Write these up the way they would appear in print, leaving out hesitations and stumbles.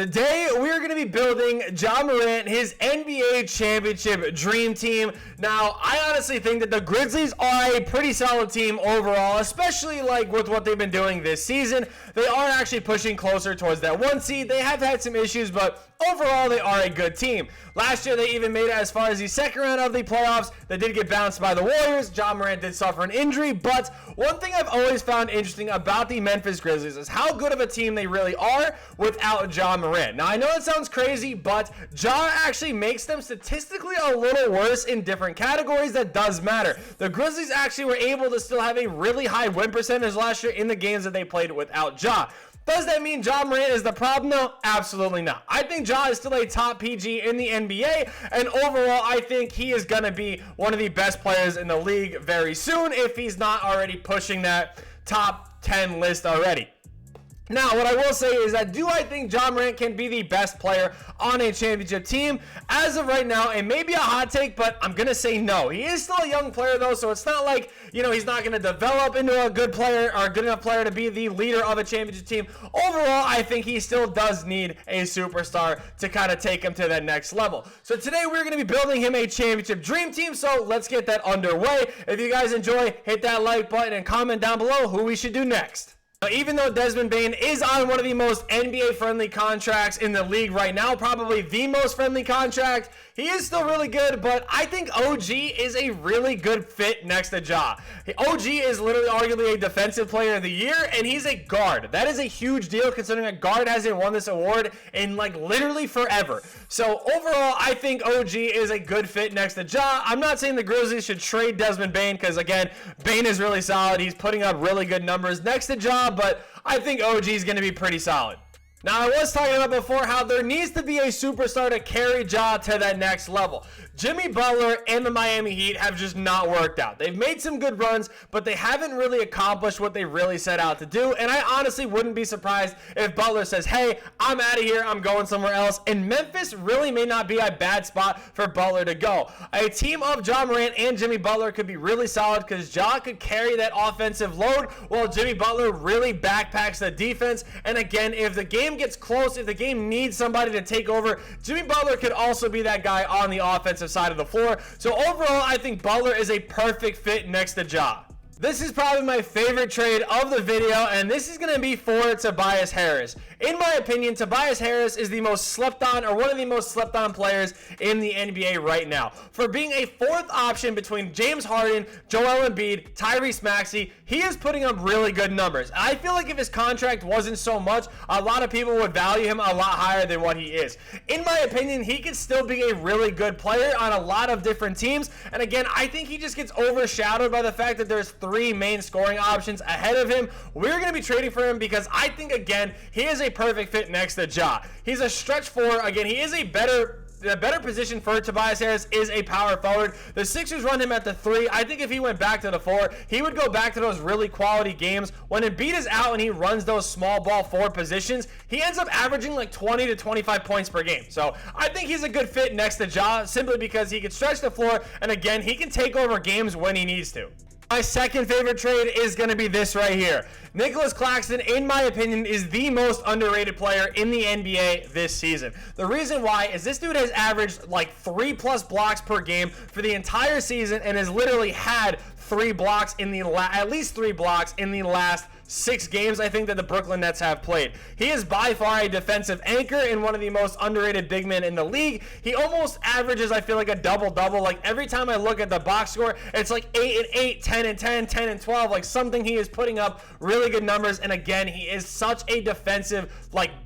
Today, we're going to be building Ja Morant, his NBA championship dream team. Now, I honestly think that the Grizzlies are a pretty solid team overall, especially like with what they've been doing this season. They are actually pushing closer towards that 1 seed. They have had some issues, but overall, they are a good team. Last year, they even made it as far as the second round of the playoffs. They did get bounced by the Warriors. Ja Morant did suffer an injury, but one thing I've always found interesting about the Memphis Grizzlies is how good of a team they really are without Ja Morant. Now, I know it sounds crazy, but Ja actually makes them statistically a little worse in different categories that does matter. The Grizzlies actually were able to still have a really high win percentage last year in the games that they played without Ja. Does that mean Ja Morant is the problem? No, absolutely not. I think Ja is still a top PG in the NBA, and overall, I think he is going to be one of the best players in the league very soon if he's not already pushing that top 10 list already. Now, what I will say is that do I think Ja Morant can be the best player on a championship team? As of right now, it may be a hot take, but I'm going to say no. He is still a young player, though, so it's not like, he's not going to develop into a good player or a good enough player to be the leader of a championship team. Overall, I think he still does need a superstar to kind of take him to that next level. So today, we're going to be building him a championship dream team, so let's get that underway. If you guys enjoy, hit that like button and comment down below who we should do next. Now, even though Desmond Bane is on one of the most NBA-friendly contracts in the league right now, probably the most friendly contract, he is still really good, but I think OG is a really good fit next to Ja. OG is literally arguably a defensive player of the year, and he's a guard. That is a huge deal considering a guard hasn't won this award in literally forever. So overall, I think OG is a good fit next to Ja. I'm not saying the Grizzlies should trade Desmond Bane because, again, Bane is really solid. He's putting up really good numbers next to Ja, but I think OG is going to be pretty solid. Now, I was talking about before how there needs to be a superstar to carry Ja to that next level. Jimmy Butler and the Miami Heat have just not worked out. They've made some good runs, but they haven't really accomplished what they really set out to do, and I honestly wouldn't be surprised if Butler says, hey, I'm out of here, I'm going somewhere else, and Memphis really may not be a bad spot for Butler to go. A team of Ja Morant and Jimmy Butler could be really solid because Ja could carry that offensive load while Jimmy Butler really backpacks the defense, and again, if the game gets close, if the game needs somebody to take over, Jimmy Butler could also be that guy on the offensive side of the floor. So overall, I think Butler is a perfect fit next to Ja. This is probably my favorite trade of the video, and this is going to be for Tobias Harris. In my opinion, Tobias Harris is the most slept on, or one of the most slept on players in the NBA right now. For being a fourth option between James Harden, Joel Embiid, Tyrese Maxey, he is putting up really good numbers. I feel like if his contract wasn't so much, a lot of people would value him a lot higher than what he is. In my opinion, he could still be a really good player on a lot of different teams, and again, I think he just gets overshadowed by the fact that there's 3 main scoring options ahead of him. We're going to be trading for him because I think, again, he is a perfect fit next to Ja. He's a stretch 4. Again, he is the better position for Tobias Harris is a power forward. The Sixers run him at the 3. I think if he went back to the 4, he would go back to those really quality games. When Embiid is out and he runs those small ball forward positions, he ends up averaging 20 to 25 points per game. So I think he's a good fit next to Ja simply because he can stretch the floor, and again, he can take over games when he needs to. My second favorite trade is going to be this right here. Nicholas Claxton, in my opinion, is the most underrated player in the NBA this season. The reason why is this dude has averaged 3+ blocks per game for the entire season and has literally had 3 blocks in the at least 3 blocks in the last 6 games, I think, that the Brooklyn Nets have played. He is by far a defensive anchor and one of the most underrated big men in the league. He almost averages, I feel like, a double-double. Every time I look at the box score, it's 8 and 8, 10 and 10, 10 and 12. Something he is putting up really good numbers. And again, he is such a defensive,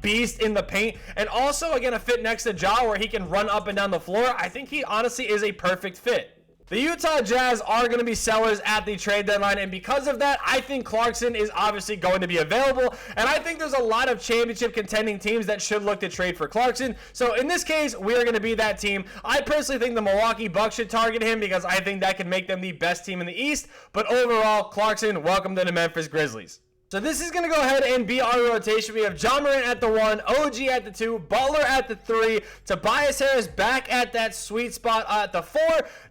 beast in the paint. And also, again, a fit next to Ja where he can run up and down the floor. I think he honestly is a perfect fit. The Utah Jazz are going to be sellers at the trade deadline, and because of that, I think Clarkson is obviously going to be available, and I think there's a lot of championship contending teams that should look to trade for Clarkson. So in this case, we are going to be that team. I personally think the Milwaukee Bucks should target him because I think that could make them the best team in the East, but overall, Clarkson, welcome to the Memphis Grizzlies. So this is going to go ahead and be our rotation. We have Ja Morant at the 1, OG at the 2, Butler at the 3, Tobias Harris back at that sweet spot at the 4,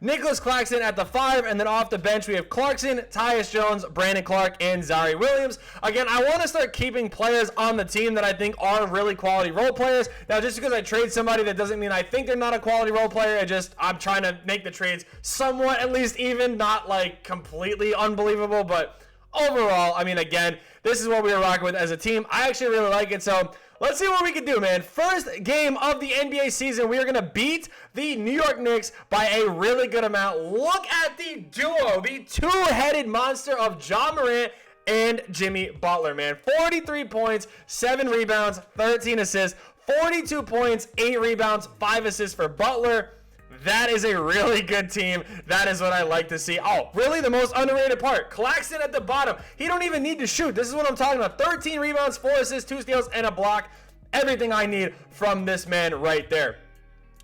Nicholas Claxton at the 5, and then off the bench we have Clarkson, Tyus Jones, Brandon Clark, and Zaire Williams. Again, I want to start keeping players on the team that I think are really quality role players. Now, just because I trade somebody, that doesn't mean I think they're not a quality role player. I'm trying to make the trades somewhat at least even, not like completely unbelievable, but overall, I mean, again, this is what we were rocking with as a team. I actually really like it, so let's see what we can do, man. First game of the NBA season, we are going to beat the New York Knicks by a really good amount. Look at the duo, the two-headed monster of Ja Morant and Jimmy Butler, man. 43 points, 7 rebounds, 13 assists, 42 points, 8 rebounds, 5 assists for Butler. That is a really good team. That is what I like to see. Oh, really the most underrated part. Claxton at the bottom. He don't even need to shoot. This is what I'm talking about. 13 rebounds, 4 assists, 2 steals, and a block. Everything I need from this man right there.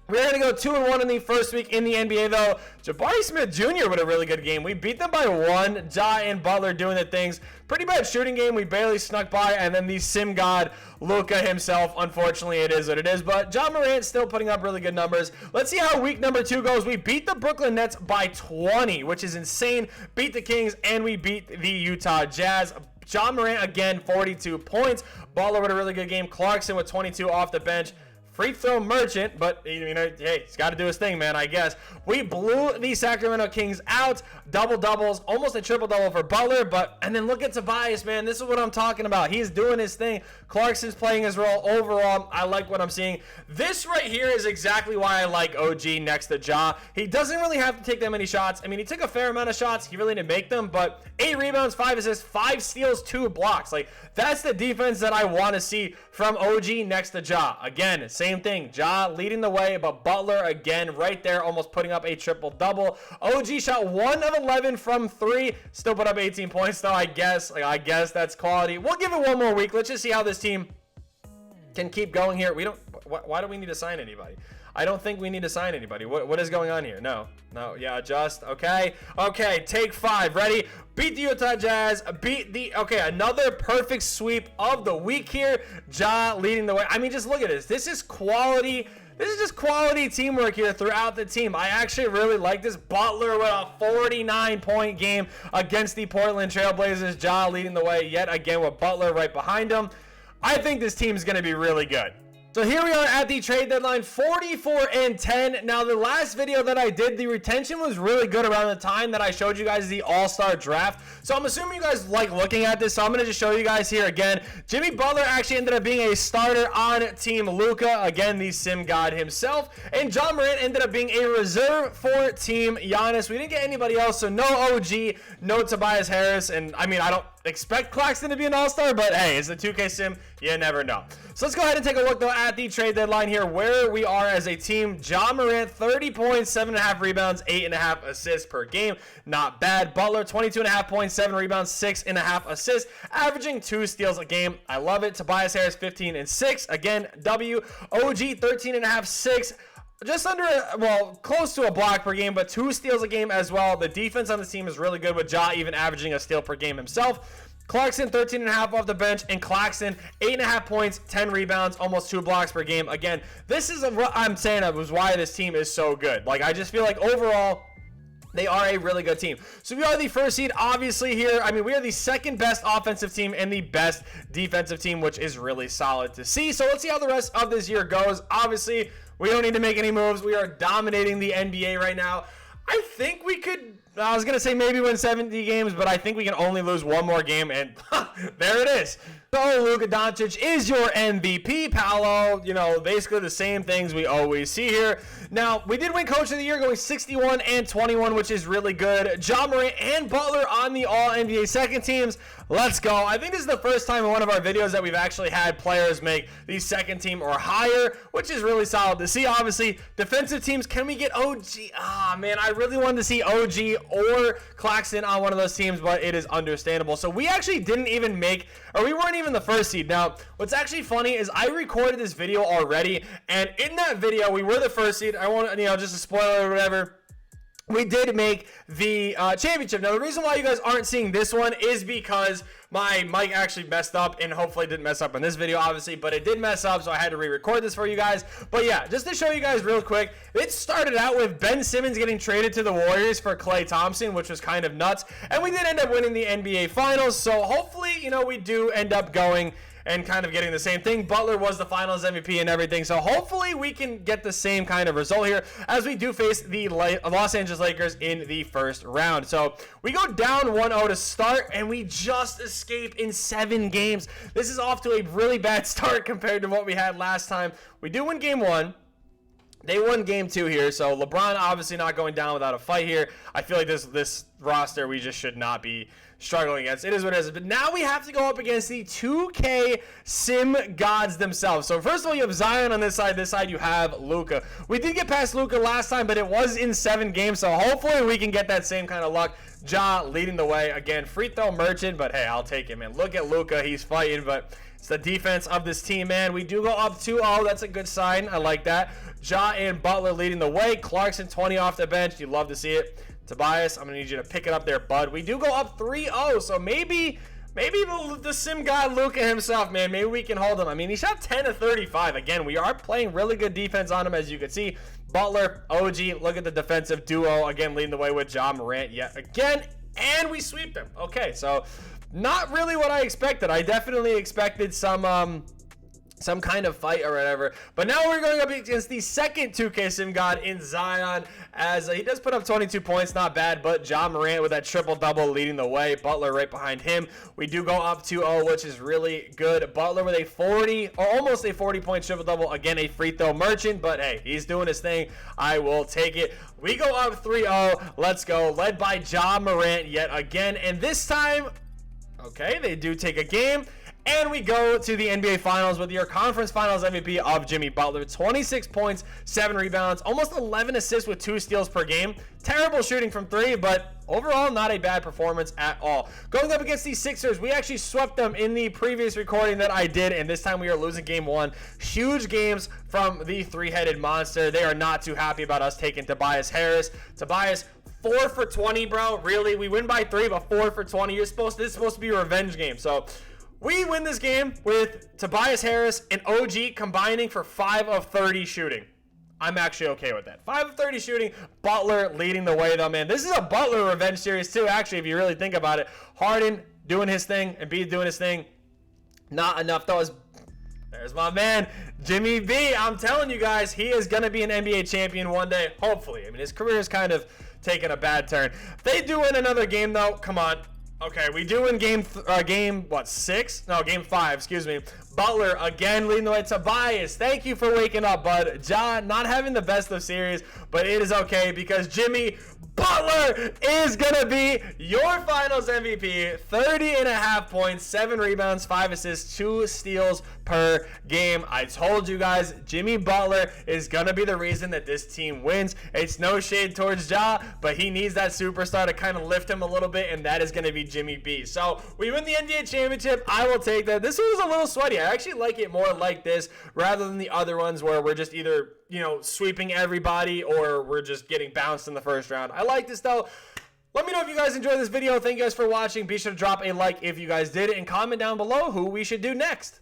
We're going to go 2-1 in the first week in the NBA, though. Jabari Smith Jr. with a really good game. We beat them by 1. Ja and Butler doing the things. Pretty bad shooting game. We barely snuck by. And then the sim god, Luka himself. Unfortunately, it is what it is. But Ja Morant still putting up really good numbers. Let's see how week number 2 goes. We beat the Brooklyn Nets by 20, which is insane. Beat the Kings, and we beat the Utah Jazz. Ja Morant, again, 42 points. Butler with a really good game. Clarkson with 22 off the bench. Free throw merchant, but you know, hey, he's got to do his thing, man, I guess. We blew the Sacramento Kings out. Double doubles, almost a triple double for Butler, and then look at Tobias, man. This is what I'm talking about. He's doing his thing. Clarkson's playing his role. Overall, I like what I'm seeing. This right here is exactly why I like OG next to Ja. He doesn't really have to take that many shots. I mean, he took a fair amount of shots. He really didn't make them, but 8 rebounds, 5 assists, 5 steals, 2 blocks. Like, that's the defense that I want to see from OG next to Ja. Again, same thing. Ja leading the way, but Butler, again, right there, almost putting up a triple-double. OG shot 1 of 11 from 3. Still put up 18 points, though, I guess. I guess that's quality. We'll give it one more week. Let's just see how this team can keep going here. Why do we need to sign anybody? I don't think we need to sign anybody. What is going on here? No, yeah, adjust. Okay, take 5. Ready? Beat the Utah Jazz. Another perfect sweep of the week here. Ja leading the way. I mean, just look at this. This is quality. This is just quality teamwork here throughout the team. I actually really like this. Butler with a 49-point game against the Portland Trailblazers. Ja leading the way yet again with Butler right behind him. I think this team is going to be really good. So here we are at the trade deadline, 44-10. Now, the last video that I did, the retention was really good around the time that I showed you guys the All-Star Draft. So I'm assuming you guys like looking at this, so I'm going to just show you guys here again. Jimmy Butler actually ended up being a starter on Team Luka, again, the sim god himself. And Ja Morant ended up being a reserve for Team Giannis. We didn't get anybody else, so no OG, no Tobias Harris. And, I mean, I don't expect Claxton to be an all-star, but hey, it's the 2K sim, you never know. So let's go ahead and take a look though at the trade deadline here, where we are as a team. Ja Morant, 30 points, 7.5 rebounds, 8.5 assists per game, not bad. Butler, 22.5 points, 7 rebounds, 6.5 assists, averaging 2 steals a game. I love it. Tobias Harris, 15 and 6, again, W. OG, 13.5, 6. Just under, close to a block per game, but 2 steals a game as well. The defense on this team is really good, with Ja even averaging a steal per game himself. Clarkson, 13.5 off the bench, and Claxton, 8.5 points, 10 rebounds, almost 2 blocks per game. Again, this is what I'm saying was why this team is so good. Like, I just feel like overall, they are a really good team. So we are the first seed, obviously, here. I mean, we are the second best offensive team and the best defensive team, which is really solid to see. So let's see how the rest of this year goes. Obviously, we don't need to make any moves. We are dominating the NBA right now. I think we could, I was going to say maybe win 70 games, but I think we can only lose one more game, and there it is. So Luka Doncic is your MVP. Paolo, basically the same things we always see here. Now, we did win Coach of the Year, going 61-21, which is really good. Ja Morant and Butler on the All-NBA second teams. Let's go. I think this is the first time in one of our videos that we've actually had players make the second team or higher, which is really solid to see. Obviously, defensive teams, can we get OG? Man, I really wanted to see OG or Claxton on one of those teams, but it is understandable. So we actually didn't even make, or we weren't even the first seed. Now, what's actually funny is I recorded this video already, and in that video, we were the first seed. I want, just a spoiler or whatever. we did make the championship. Now, the reason why you guys aren't seeing this one is because my mic actually messed up, and hopefully it didn't mess up in this video, obviously, but it did mess up, so I had to re-record this for you guys. But yeah, just to show you guys real quick, it started out with Ben Simmons getting traded to the Warriors for Klay Thompson, which was kind of nuts, and we did end up winning the NBA Finals, so hopefully, you know, we do end up going and kind of getting the same thing. Butler was the Finals MVP and everything, so hopefully we can get the same kind of result here as we do face the Los Angeles Lakers in the first round. So we go down 1-0 to start, and we just escape in 7 games. This is off to a really bad start compared to what we had last time. We do win game 1. They won game 2 here, so LeBron obviously not going down without a fight here. I feel like this roster we just should not be struggling against. It is what it is. But now we have to go up against the 2K sim gods themselves. So first of all, you have Zion on this side. This side you have Luka. We did get past Luka last time, but it was in 7 games, so hopefully we can get that same kind of luck. Ja leading the way. Again, free throw merchant, but hey, I'll take him, man. Look at Luka. He's fighting, but it's the defense of this team, man. We do go up 2-0. That's a good sign. I like that. Ja and Butler leading the way. Clarkson 20 off the bench. You love to see it. Tobias, I'm going to need you to pick it up there, bud. We do go up 3-0, so maybe the sim god Luka himself, man, maybe we can hold him. I mean, he shot 10 of 35. Again, we are playing really good defense on him, as you can see. Butler, OG, look at the defensive duo, again, leading the way with Ja Morant yet again, and we sweep them. Okay, so not really what I expected. I definitely expected some kind of fight or whatever. But now we're going up against the second 2K sim god in Zion, as he does put up 22 points, not bad, but Ja Morant with that triple-double leading the way. Butler right behind him. We do go up 2-0, which is really good. Butler with a 40, or almost a 40-point triple-double. Again, a free throw merchant, but hey, he's doing his thing. I will take it. We go up 3-0. Let's go. Led by Ja Morant yet again, and this time, okay, they do take a game. And we go to the NBA Finals with your Conference Finals MVP of Jimmy Butler. 26 points, 7 rebounds, almost 11 assists with 2 steals per game. Terrible shooting from 3, but overall not a bad performance at all. Going up against these Sixers, we actually swept them in the previous recording that I did, and this time we are losing game 1. Huge games from the three-headed monster. They are not too happy about us taking Tobias Harris. Tobias, 4 for 20, bro. Really? We win by 3, but 4 for 20. This is supposed to be a revenge game, so we win this game with Tobias Harris and OG combining for 5 of 30 shooting. I'm actually okay with that. 5 of 30 shooting. Butler leading the way, though, man. This is a Butler revenge series, too, actually, if you really think about it. Harden doing his thing, Embiid doing his thing. Not enough, though. There's my man, Jimmy B. I'm telling you guys, he is going to be an NBA champion one day, hopefully. I mean, his career is kind of taking a bad turn. If they do win another game, though, come on. Okay, we do win game 6? No, game 5, excuse me. Butler again leading the way. Tobias, thank you for waking up, bud. John, not having the best of series, but it is okay because Jimmy Butler is going to be your Finals MVP. 30.5 points, 7 rebounds, 5 assists, 2 steals per game. I told you guys, Jimmy Butler is going to be the reason that this team wins. It's no shade towards Ja, but he needs that superstar to kind of lift him a little bit, and that is going to be Jimmy B. So we win the NBA championship. I will take that. This was a little sweaty. I actually like it more like this rather than the other ones where we're just either, you know, sweeping everybody or we're just getting bounced in the first round. I like this, though. Let me know if you guys enjoyed this video. Thank you guys for watching. Be sure to drop a like if you guys did, and comment down below who we should do next.